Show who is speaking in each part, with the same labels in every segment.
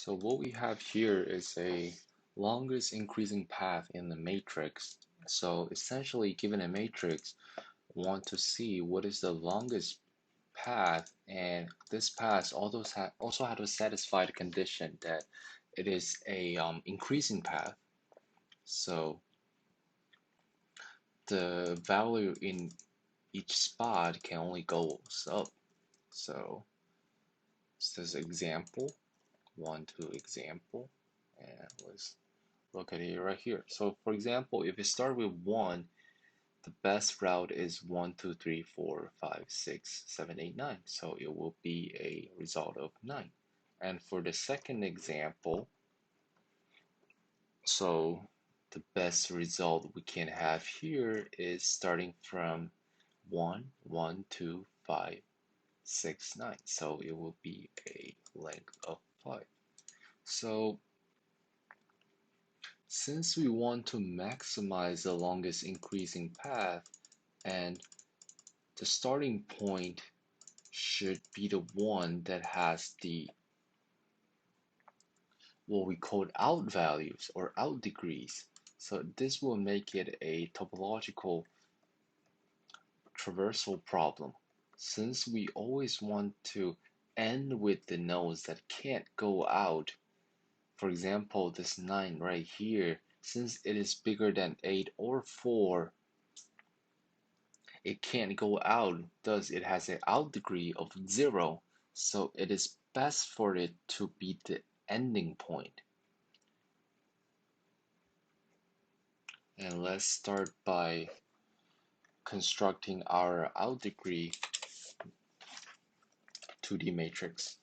Speaker 1: So what we have here is a longest increasing path in the matrix. So essentially, given a matrix, we want to see what is the longest path, and this path also had to satisfy the condition that it is a increasing path. So the value in each spot can only go up. So this example, 1, 2 example, and let's look at it right here. So for example, if it start with 1, the best route is 1, 2, 3, 4, 5, 6, 7, 8, 9. So it will be a result of 9. And for the second example, so the best result we can have here is starting from 1, 1, 2, 5, 6, 9. So it will be a length of 5. So since we want to maximize the longest increasing path, and the starting point should be the one that has the what we call out values or out degrees. So this will make it a topological traversal problem. Since we always want to end with the nodes that can't go out, for example, this 9 right here, since it is bigger than 8 or 4, it can't go out, thus it has an out degree of 0, so it is best for it to be the ending point. And let's start by constructing our out degree 2D matrix.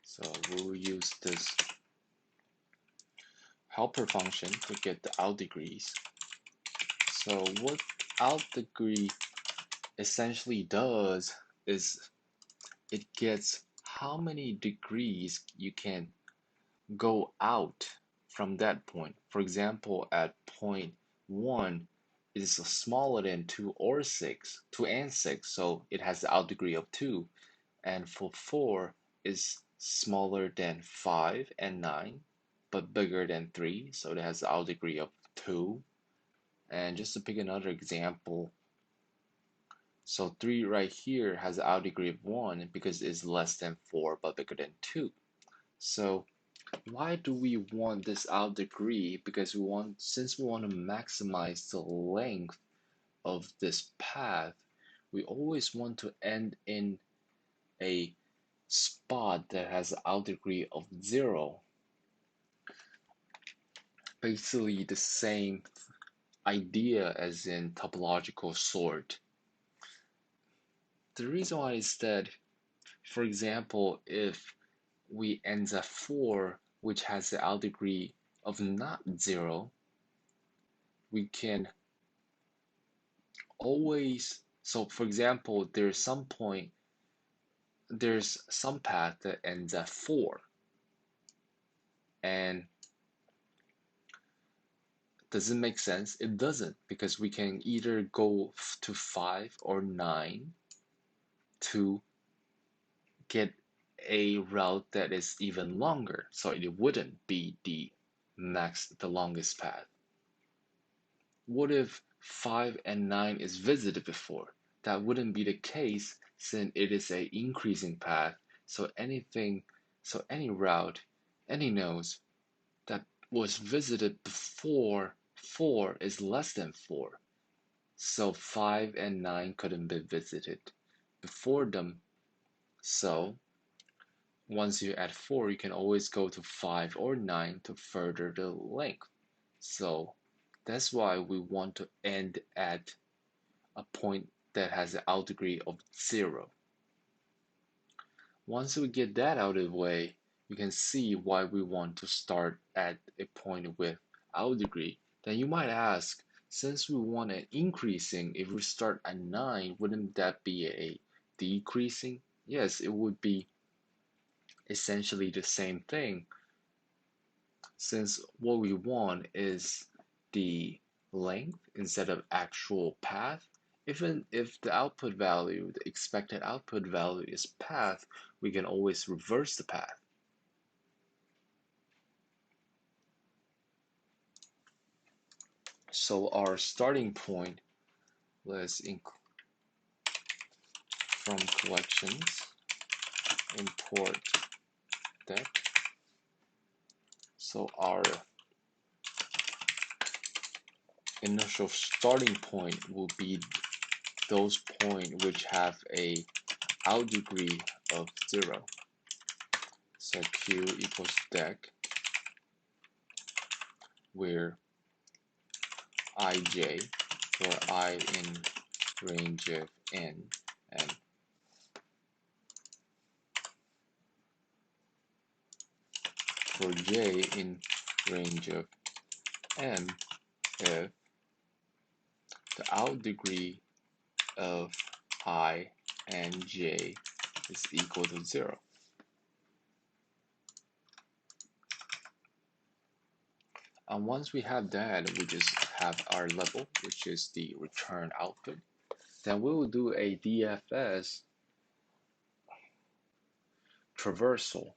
Speaker 1: So we'll use this helper function to get the out degrees. So what out degree essentially does is it gets how many degrees you can go out from that point. For example, at point 1 it is smaller than 2 or 6, 2 and 6, so it has the out degree of 2. And for 4 is smaller than 5 and 9, but bigger than 3, so it has the out degree of 2. And just to pick another example, so 3 right here has the out degree of 1 because it's less than 4 but bigger than 2. So why do we want this out degree? Because since we want to maximize the length of this path, we always want to end in a spot that has an out degree of 0. Basically the same idea as in topological sort. The reason why is that, for example, if we end at 4, which has the out degree of not 0, we can always, so for example, there's some path that ends at 4, and does it make sense? It doesn't, because we can either go to 5 or 9 to get a route that is even longer, so it wouldn't be the longest path. What if 5 and 9 is visited before? That wouldn't be the case, since it is a increasing path, so any route, any nodes that was visited before 4 is less than 4. So 5 and 9 couldn't be visited before them. So once you add 4, you can always go to 5 or 9 to further the length. So that's why we want to end at a point that has an out degree of 0. Once we get that out of the way, you can see why we want to start at a point with out degree. Then you might ask, Since we want an increasing, if we start at 9, wouldn't that be a decreasing? Yes, it would be essentially the same thing, since what we want is the length instead of actual path. Even if the output value, the expected output value is path, we can always reverse the path. So our starting point, let's from collections, import deck. So our initial starting point will be those points which have a out degree of 0. So q equals deck, where ij, for I in range of n, and for j in range of m, if the out degree of I and j is equal to 0. And once we have that, we just have our level, which is the return output. Then we will do a DFS traversal,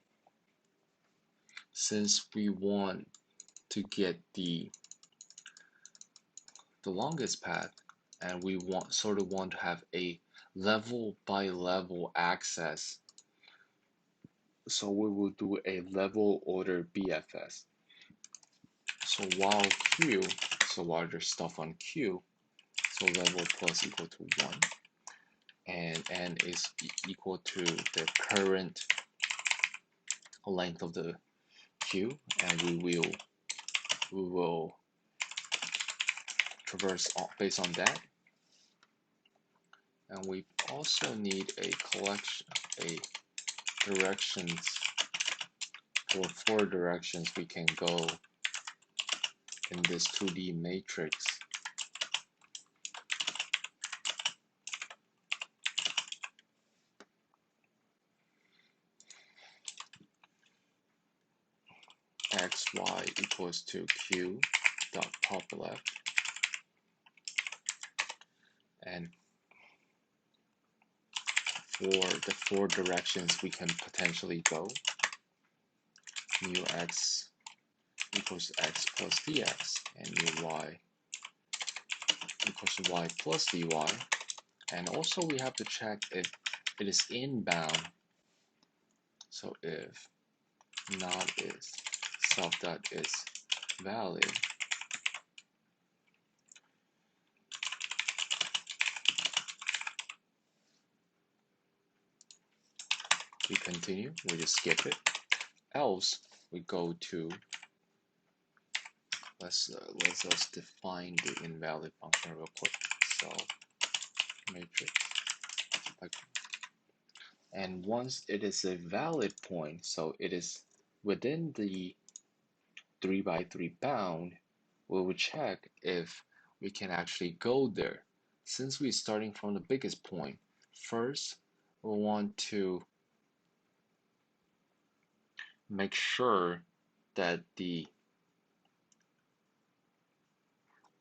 Speaker 1: since we want to get the longest path, and we sort of want to have a level by level access. So we will do a level order BFS. So while Q, so while there's stuff on Q, so level plus equal to 1, and n is equal to the current length of the queue, and we will traverse based on that. And we also need a collection, a directions, or 4 directions we can go in this 2D matrix. XY equals to Q dot top left, and for the 4 directions we can potentially go, mu x equals x plus dx, and mu y equals to y plus dy. And also we have to check if it is inbound. So if not is self dot is valid, we continue, we just skip it. Else we go to, let's define the invalid function real quick. So matrix, and once it is a valid point, so it is within the 3 by 3 bound, we will check if we can actually go there. Since we're starting from the biggest point, first we want to make sure that the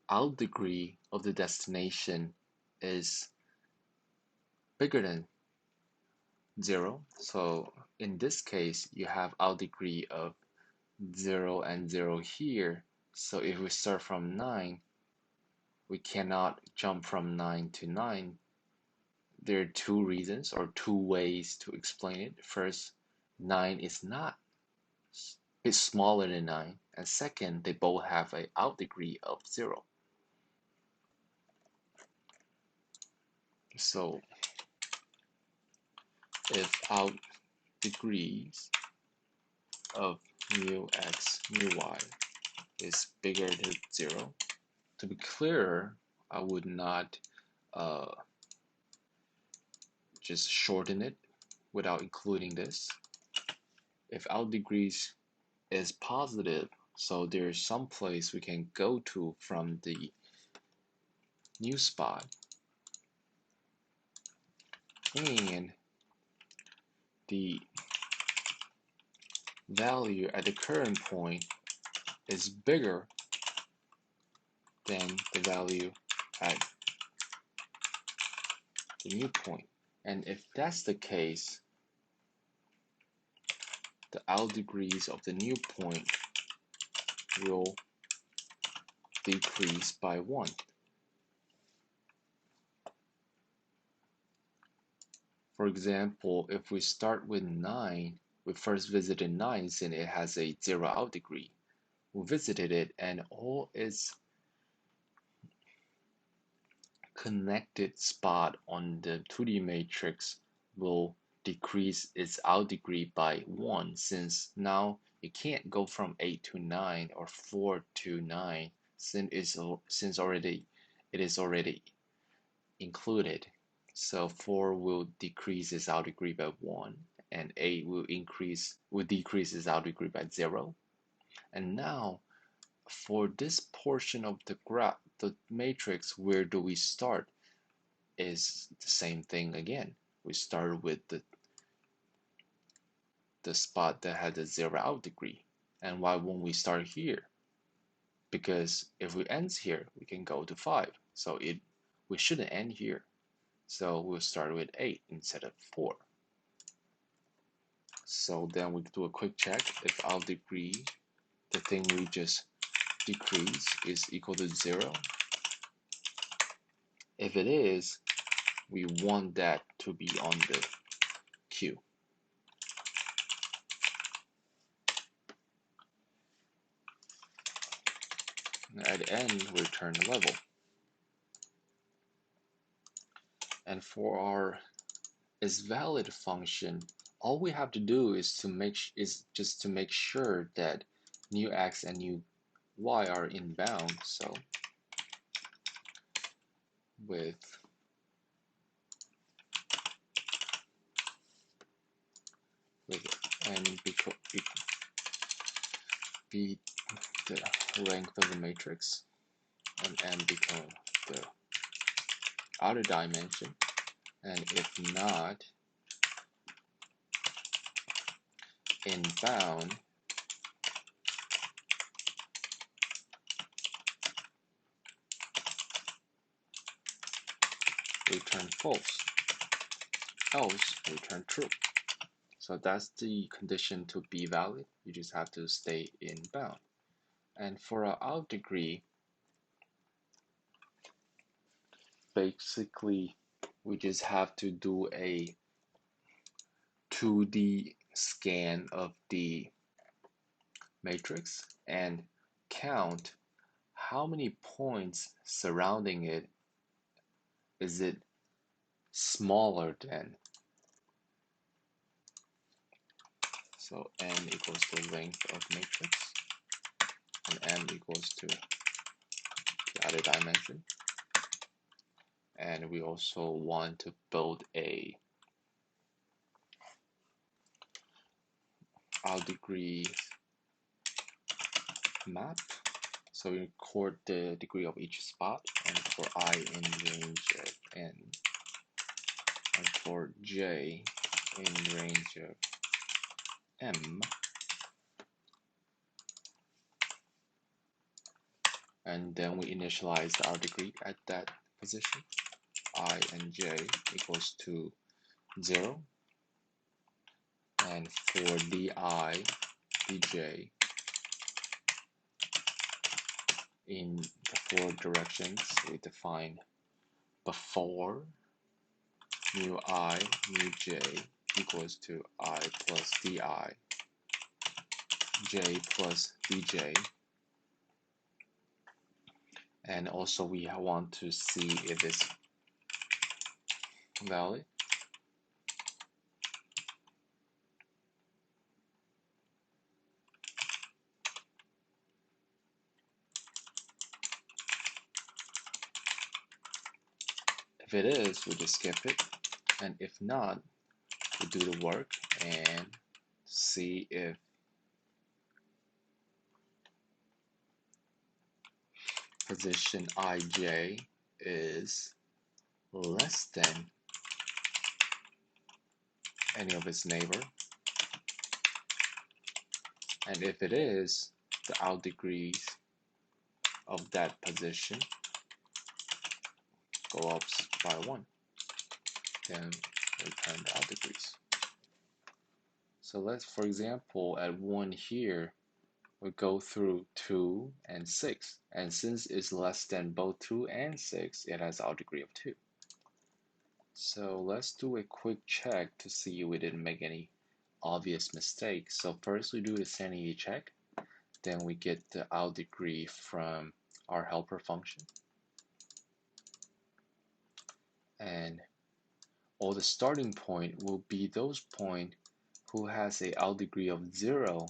Speaker 1: out degree of the destination is bigger than 0. So in this case, you have out degree of 0 and 0 here. So if we start from 9, we cannot jump from 9 to 9. There are 2 reasons or 2 ways to explain it. First, 9 is not, it's smaller than 9. And second, they both have an out degree of 0. So if out degrees of mu x, mu y is bigger than 0, to be clearer, I would not just shorten it without including this. If out degrees is positive, so there's some place we can go to from the new spot, and the value at the current point is bigger than the value at the new point. And if that's the case, the out degrees of the new point will decrease by 1. For example, if we start with 9, we first visited 9 since it has a 0 out degree. We visited it and all its connected spot on the 2D matrix will decrease its out degree by 1, since now it can't go from 8 to 9 or 4 to 9 since it is already included. So 4 will decrease its out degree by 1, and 8 will decrease its out degree by 0. And now for this portion of the graph, the matrix, where do we start? Is the same thing again. We start with the spot that had the 0 out degree. And why won't we start here? Because if we end here, we can go to 5. So we shouldn't end here. So we'll start with 8 instead of 4. So then we do a quick check if out degree, the thing we just decreased, is equal to 0. If it is, we want that to be on the queue. At the end, we return the level. And for our isValid function, all we have to do is just to make sure that new x and new y are in bound. So with n be the length of the matrix, and n become the outer dimension, and if not in bound, return false, else return true. So that's the condition to be valid. You just have to stay in bound. And for our out degree, basically we just have to do a 2D scan of the matrix and count how many points surrounding it is it smaller than. So n equals the length of matrix, and m equals to the other dimension. And we also want to build a out degree map. So we record the degree of each spot, and for I in range of n, and for j in range of m, and then we initialize the out degree at that position. I and j equals to 0, and for di, dj in the 4 directions, we define before mu I, mu j equals to I plus di, j plus dj. And also we want to see if it's valid. If it is, we just skip it, and if not, we do the work and see if position ij is less than any of its neighbor, and if it is, the out degrees of that position go up by 1, then return the out degrees. So let's, for example, at 1 here, we go through 2 and 6, and since it's less than both 2 and 6, it has out degree of 2. So let's do a quick check to see we didn't make any obvious mistakes. So first we do the sanity check, then we get the out degree from our helper function, and all the starting point will be those point who has a out degree of 0.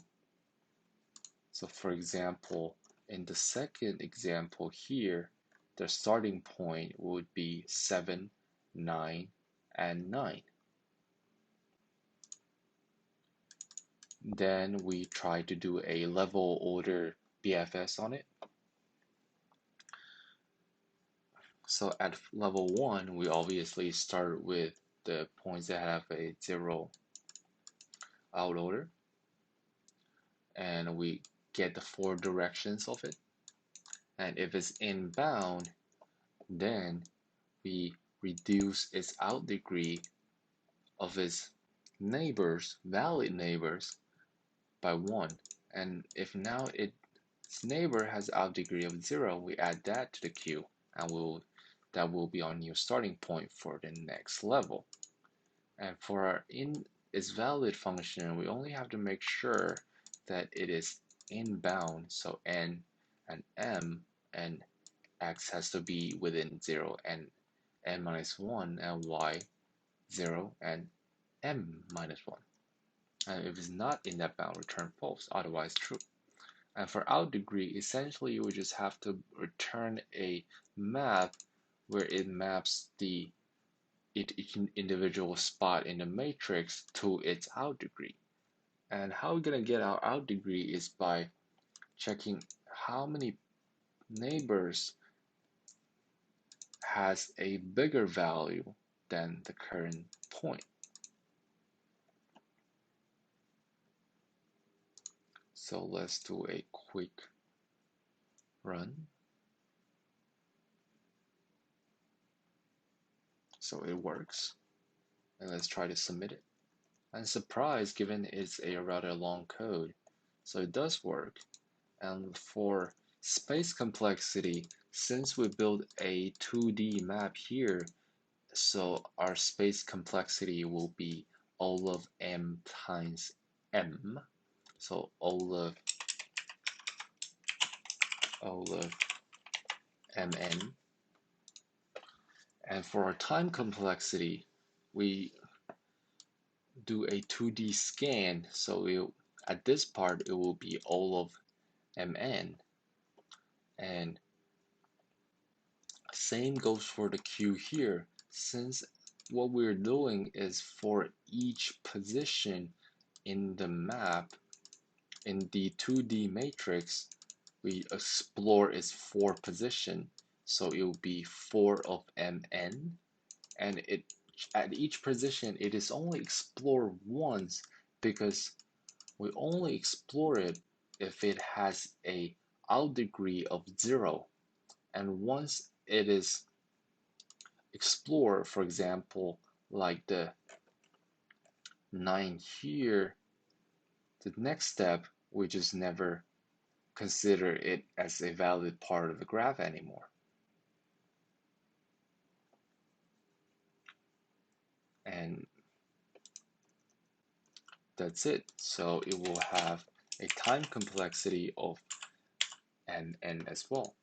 Speaker 1: So for example, in the second example here, the starting point would be 7, 9, and 9. Then we try to do a level order BFS on it. So at level 1, we obviously start with the points that have a 0 out order, and we get the 4 directions of it. And if it's inbound, then we reduce its out degree of its neighbors, valid neighbors, by 1. And if now its neighbor has out degree of 0, we add that to the queue, and that will be our new starting point for the next level. And for our its valid function, we only have to make sure that it is inbound, so n and m and x has to be within 0 and n minus 1, and y 0 and m minus 1. And if it's not in that bound, return false, otherwise true. And for out degree, essentially you would just have to return a map where it maps each individual spot in the matrix to its out degree. And how we're going to get our out degree is by checking how many neighbors has a bigger value than the current point. So let's do a quick run. So it works. And let's try to submit it. I'm surprised given it's a rather long code. So it does work. And for space complexity, since we build a 2D map here, so our space complexity will be all of m times m. So all of mn. And for our time complexity, we do a 2D scan. So at this part, it will be all of mn. And same goes for the queue here. Since what we're doing is for each position in the map, in the 2D matrix, we explore its 4 position. So it will be 4 of mn, and at each position it is only explored once, because we only explore it if it has a out degree of 0. And once it is explored, for example, like the 9 here, the next step we just never consider it as a valid part of the graph anymore. And that's it. So it will have a time complexity of mn as well.